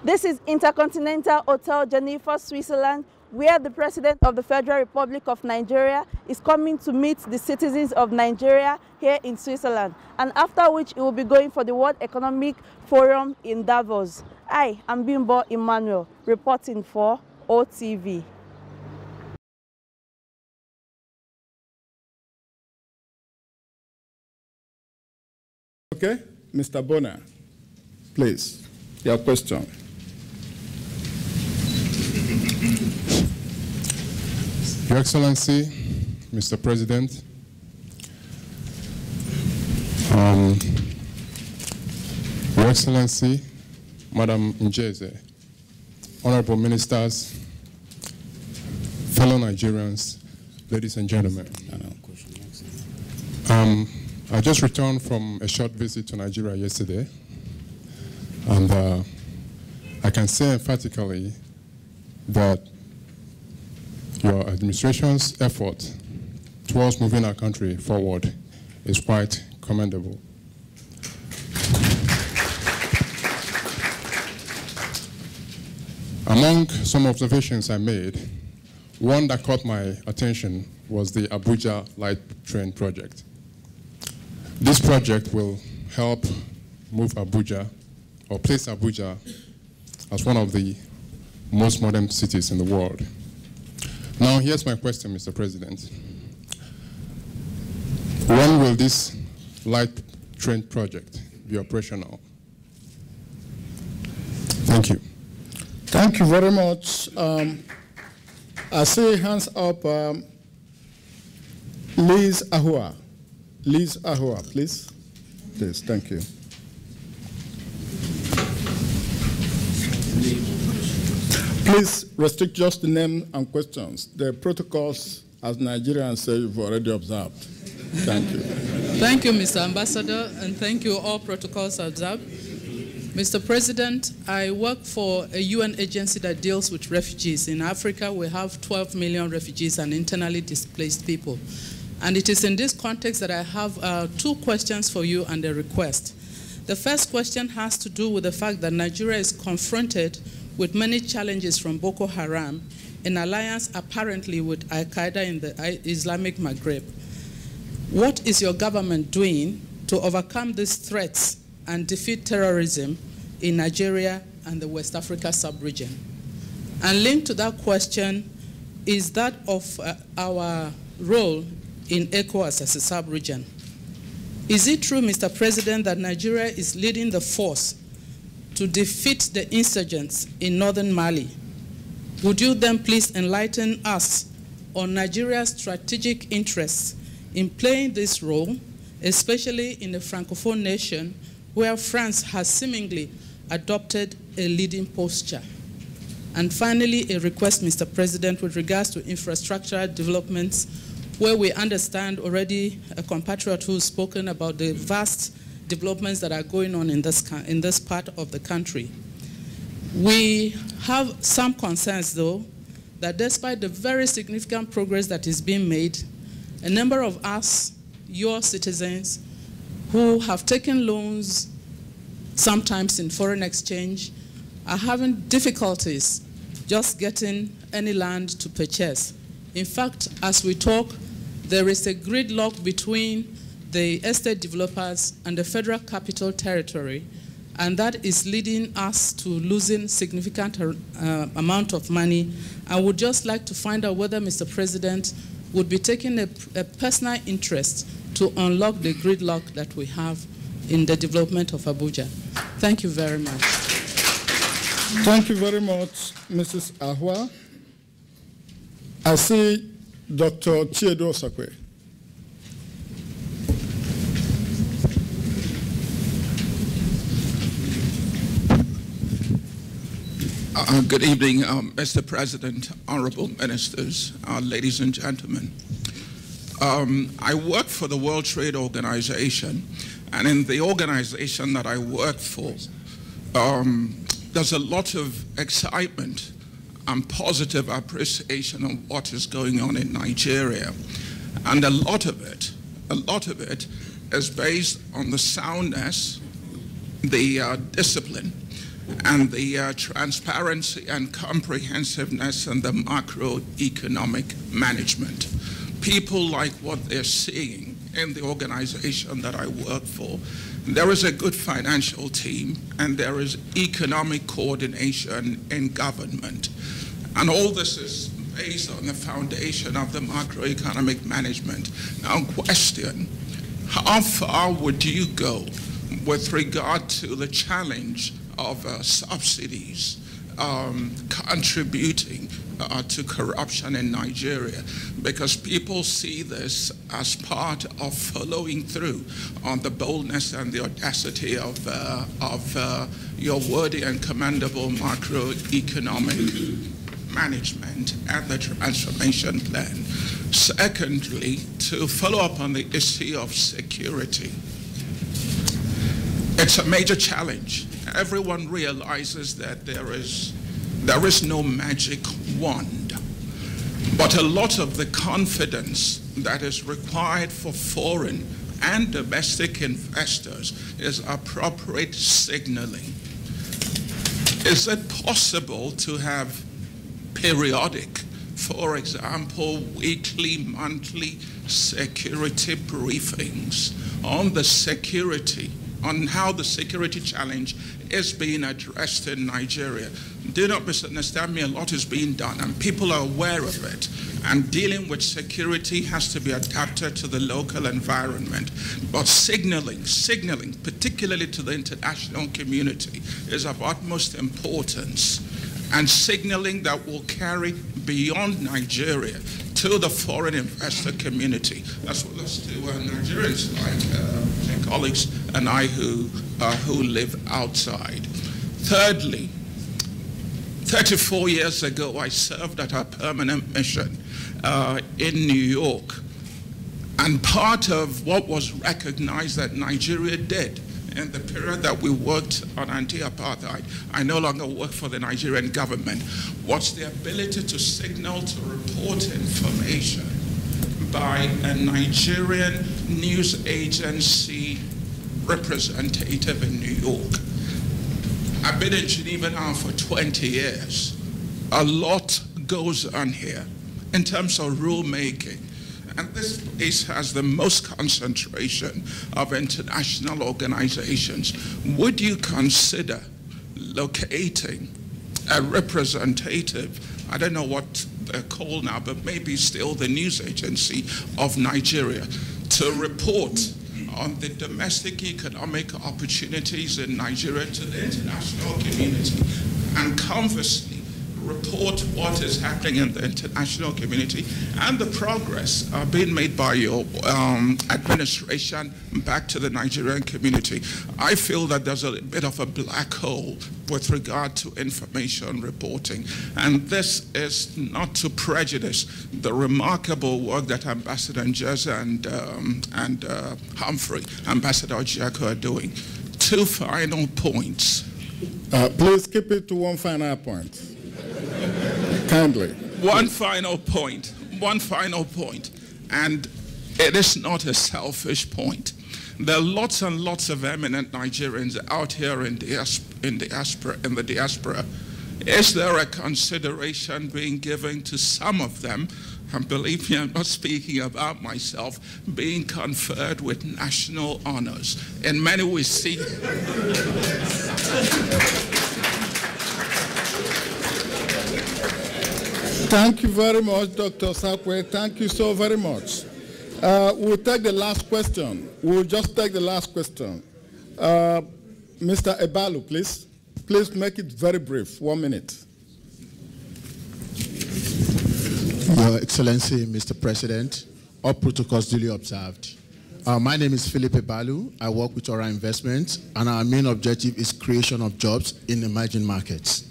This is Intercontinental Hotel Geneva, Switzerland, where the President of the Federal Republic of Nigeria is coming to meet the citizens of Nigeria here in Switzerland, and after which he will be going for the World Economic Forum in Davos. I am Bimbo Emmanuel, reporting for OTV. Okay, Mr. Bonner, please, your question. Your Excellency, Mr. President, Your Excellency, Madam Njeze, Honorable Ministers, fellow Nigerians, ladies and gentlemen. I just returned from a short visit to Nigeria yesterday, and I can say emphatically that your administration's effort towards moving our country forward is quite commendable. Among some observations I made, one that caught my attention was the Abuja Light Train project. This project will help move Abuja, or place Abuja as one of the most modern cities in the world. Now, here's my question, Mr. President. When will this light train project be operational? Thank you. Thank you very much. I see hands up. Liz Ahua. Liz Ahua, please. Please, thank you. Please restrict just the name and questions. The protocols, as Nigerians say, you've already observed. Thank you. Thank you, Mr. Ambassador, and thank you, all protocols observed. Mr. President, I work for a UN agency that deals with refugees. In Africa, we have 12 million refugees and internally displaced people. And it is in this context that I have two questions for you and a request. The first question has to do with the fact that Nigeria is confronted with many challenges from Boko Haram in alliance apparently with Al-Qaeda in the Islamic Maghreb. What is your government doing to overcome these threats and defeat terrorism in Nigeria and the West Africa sub-region? And linked to that question is that of our role in ECOWAS as a sub-region. Is it true, Mr. President, that Nigeria is leading the force to defeat the insurgents in northern Mali? Would you then please enlighten us on Nigeria's strategic interests in playing this role, especially in the Francophone nation, where France has seemingly adopted a leading posture? And finally, a request, Mr. President, with regards to infrastructural developments, where we understand already a compatriot who's spoken about the vast developments that are going on in this part of the country. We have some concerns, though, that despite the very significant progress that is being made, a number of us, your citizens, who have taken loans, sometimes in foreign exchange, are having difficulties just getting any land to purchase. In fact, as we talk, there is a gridlock between the estate developers and the Federal Capital Territory, and that is leading us to losing significant amount of money. I would just like to find out whether Mr. President would be taking a personal interest to unlock the gridlock that we have in the development of Abuja. Thank you very much. Thank you very much, Mrs. Ahua. I see Dr. Chiedo Sakwe. Good evening, Mr. President, honorable ministers, ladies and gentlemen. I work for the World Trade Organization, and in the organization that I work for, there's a lot of excitement and positive appreciation of what is going on in Nigeria. And a lot of it is based on the soundness, the discipline, and the transparency and comprehensiveness in the macroeconomic management. People like what they're seeing in the organization that I work for. There is a good financial team, and there is economic coordination in government. And all this is based on the foundation of the macroeconomic management. Now, question, how far would you go with regard to the challenge of subsidies contributing to corruption in Nigeria? Because people see this as part of following through on the boldness and the audacity of your worthy and commendable macroeconomic management and the transformation plan. Secondly, to follow up on the issue of security. It's a major challenge. Everyone realizes that there is no magic wand, but a lot of the confidence that is required for foreign and domestic investors is appropriate signaling. Is it possible to have periodic, for example, weekly, monthly security briefings on the security, on how the security challenge is being addressed in Nigeria? Do not misunderstand me, a lot is being done and people are aware of it. And dealing with security has to be adapted to the local environment. But signaling, particularly to the international community, is of utmost importance. And signaling that will carry beyond Nigeria to the foreign investor community, as well as to Nigerians like my colleagues and I who live outside. Thirdly, 34 years ago, I served at a permanent mission in New York. And part of what was recognized that Nigeria did in the period that we worked on anti-apartheid, I no longer work for the Nigerian government, was the ability to signal, to report information by a Nigerian news agency representative in New York. I've been in Geneva now for 20 years. A lot goes on here in terms of rulemaking. And this place has the most concentration of international organizations. Would you consider locating a representative, I don't know what they're called now, but maybe still the news agency of Nigeria, to report on the domestic economic opportunities in Nigeria to the international community, and conversely report what is happening in the international community and the progress being made by your administration back to the Nigerian community? I feel that there's a bit of a black hole with regard to information reporting, and this is not to prejudice the remarkable work that Ambassador Njeza and Humphrey, Ambassador Ojako are doing. Two final points. Please keep it to one final point. Kindly. One final point, and it is not a selfish point. There are lots and lots of eminent Nigerians out here in the diaspora. Is there a consideration being given to some of them, and believe me, I'm not speaking about myself, being conferred with national honors? In many we see... Thank you very much, Dr. Sakwe. Thank you so very much. We'll take the last question. We'll just take the last question. Mr. Ebalu, please. Please make it very brief, 1 minute. Your Excellency, Mr. President, all protocols duly observed. My name is Philip Ebalu. I work with Ora Investments, and our main objective is creation of jobs in emerging markets.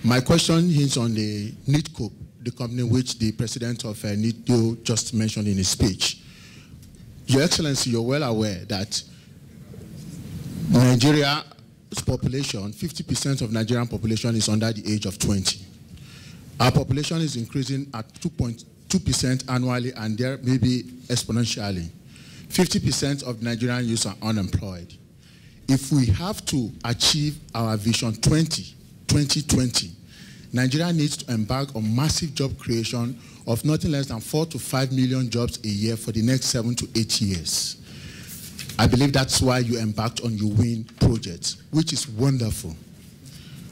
My question hinges on the NITCO, the company which the president of NITCO just mentioned in his speech. Your Excellency, you're well aware that Nigeria's population, 50% of Nigerian population is under the age of 20. Our population is increasing at 2.2% annually, and there may be exponentially. 50% of Nigerian youth are unemployed. if we have to achieve our Vision 2020, Nigeria needs to embark on massive job creation of nothing less than 4 to 5 million jobs a year for the next 7 to 8 years. I believe that's why you embarked on your WIN project, which is wonderful.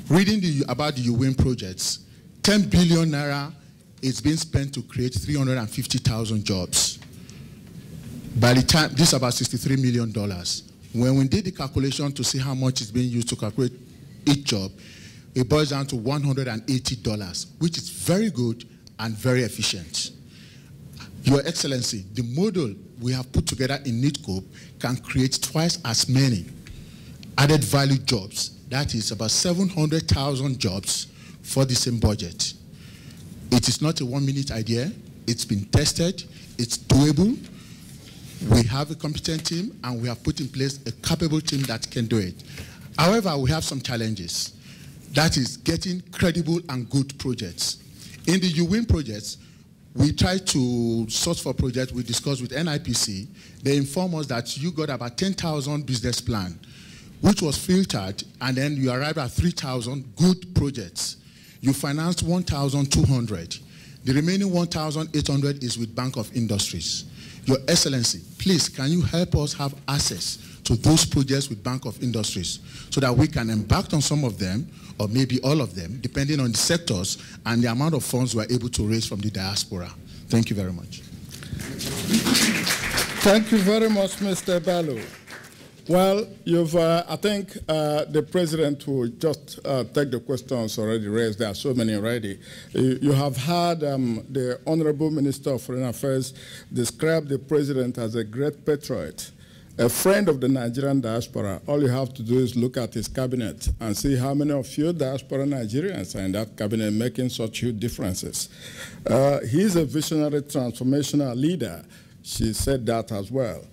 Reading about the WIN projects, 10 billion naira is being spent to create 350,000 jobs. By the time, this is about $63 million. When we did the calculation to see how much is being used to calculate each job, it boils down to $180, which is very good and very efficient. Your Excellency, the model we have put together in NITCOP can create twice as many added value jobs. That is about 700,000 jobs for the same budget. It is not a 1-minute idea. It's been tested. It's doable. We have a competent team, and we have put in place a capable team that can do it. However, we have some challenges. That is getting credible and good projects. In the UWIN projects, we try to source for projects. We discussed with NIPC. They inform us that you got about 10,000 business plan, which was filtered, and then you arrived at 3,000 good projects. You financed 1,200. The remaining 1,800 is with Bank of Industries. Your Excellency, please, can you help us have access to those projects with Bank of Industries so that we can embark on some of them, or maybe all of them, depending on the sectors and the amount of funds we're able to raise from the diaspora. Thank you very much. Thank you very much, Mr. Balu. Well, I think the President will just take the questions already raised. There are so many already. You have had the Honorable Minister of Foreign Affairs describe the President as a great patriot, a friend of the Nigerian diaspora. All you have to do is look at his cabinet and see how many of you diaspora Nigerians are in that cabinet making such huge differences. He's a visionary transformational leader. She said that as well.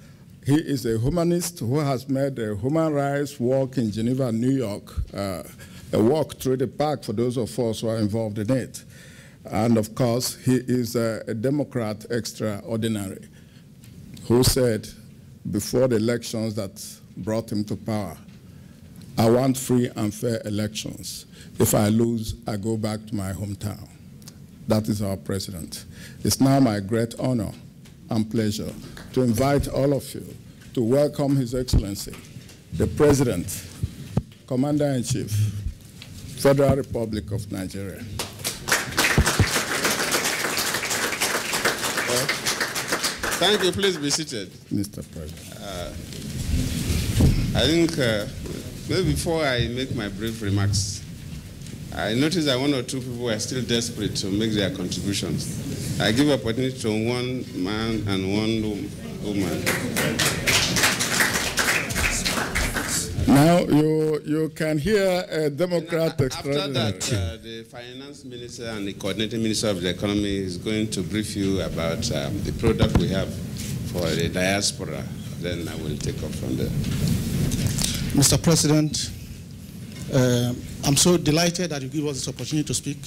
He is a humanist who has made a human rights walk in Geneva, New York, a walk through the park for those of us who are involved in it. And of course, he is a Democrat extraordinary who said before the elections that brought him to power, I want free and fair elections. If I lose, I go back to my hometown. That is our president. It's now my great honor and pleasure to invite all of you to welcome His Excellency, the President, Commander-in-Chief, Federal Republic of Nigeria. Thank you. Please be seated. Mr. President. I think maybe before I make my brief remarks, I noticed that 1 or 2 people are still desperate to make their contributions. I give opportunity to 1 man and 1 woman. Now you can hear a Democrat extraordinary. After that, the Finance Minister and the Coordinating Minister of the Economy is going to brief you about the product we have for the diaspora. Then I will take off from there. Mr. President, I'm so delighted that you give us this opportunity to speak.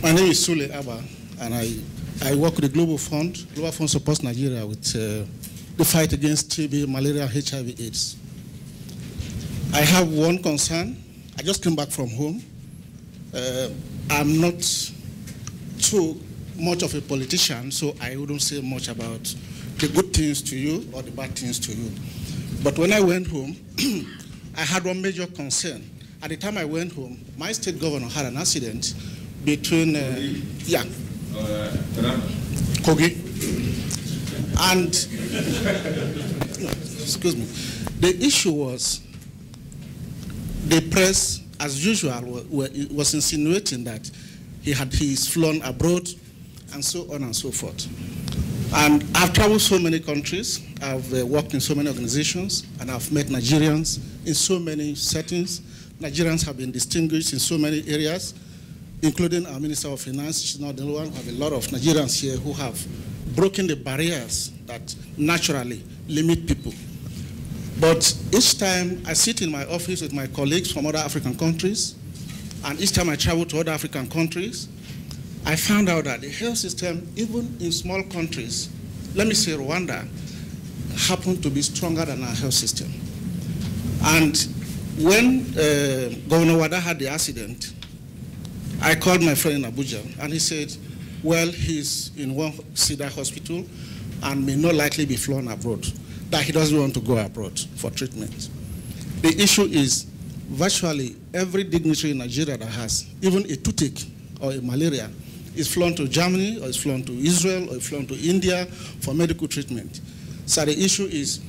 My name is Sule Abba, and I work with the Global Fund. Global Fund supports Nigeria with the fight against TB, malaria, HIV, AIDS. I have one concern. I just came back from home. I'm not too much of a politician, so I wouldn't say much about the good things to you or the bad things to you. But when I went home, I had one major concern. At the time I went home, my state governor had an accident between, Kogi. And, excuse me, the issue was the press, as usual, was insinuating that he's flown abroad and so on and so forth. And I've traveled so many countries, I've worked in so many organizations, and I've met Nigerians in so many settings. Nigerians have been distinguished in so many areas, including our Minister of Finance. She's not the only one. We have a lot of Nigerians here who have broken the barriers that naturally limit people. But each time I sit in my office with my colleagues from other African countries, and each time I travel to other African countries, I found out that the health system, even in small countries, let me say Rwanda, happen to be stronger than our health system. And when Governor Wada had the accident, I called my friend in Abuja, and he said, well, he's in one Cedar hospital and may not likely be flown abroad, that he doesn't want to go abroad for treatment. The issue is virtually every dignitary in Nigeria that has even a toothache or a malaria is flown to Germany, or is flown to Israel, or is flown to India for medical treatment. So the issue is,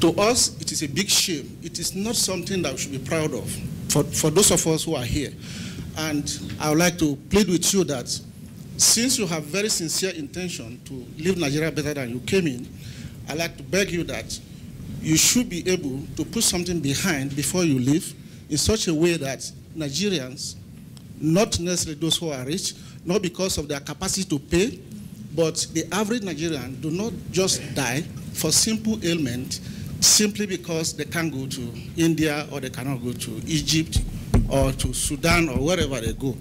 to us, it is a big shame. It is not something that we should be proud of for those of us who are here. And I would like to plead with you that since you have very sincere intention to leave Nigeria better than you came in, I'd like to beg you that you should be able to put something behind before you leave in such a way that Nigerians, not necessarily those who are rich, not because of their capacity to pay, but the average Nigerian do not just die for simple ailment simply because they can't go to India or they cannot go to Egypt or to Sudan or wherever they go.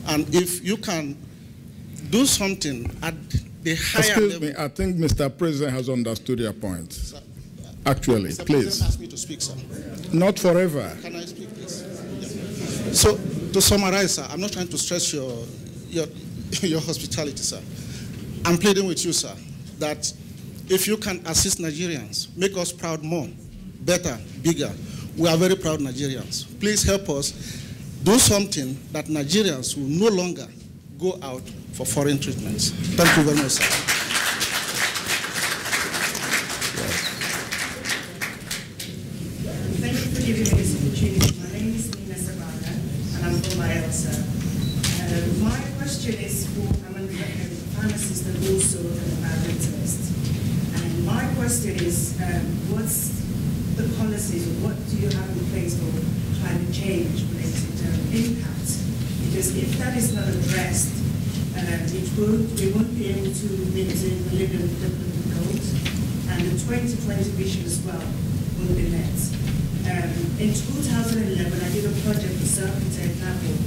And if you can do something at the higher level... Excuse me, I think Mr. President has understood your point. Sir, actually, Mr. please. President asked me to speak, sir. Not forever. Can I speak, please? Yeah. So, to summarize, sir, I'm not trying to stress your hospitality, sir. I'm pleading with you, sir, that if you can assist Nigerians, make us proud more, better, bigger. We are very proud Nigerians. Please help us do something that Nigerians will no longer go out for foreign treatments. Thank you very much, sir. Thank you for giving me this opportunity. My name is Nina Sabana, and I'm from Bielsa. My question is for, I'm a pharmacist and also an environmentalist. And my question is, what's the policies, or what do you have in place for climate change related impact? Because if that is not addressed, we won't be able to maintain the millennium development goals, and the 2020 vision as well won't be met. In 2011, I did a project with Architect Davos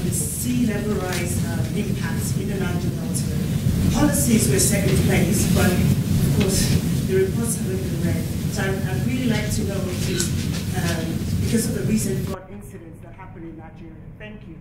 with sea level rise impacts in the Niger Delta. Policies were set in place, but of course the reports haven't been read. So I'd really like to know, please, because of the recent flood incidents that happened in Nigeria. Thank you.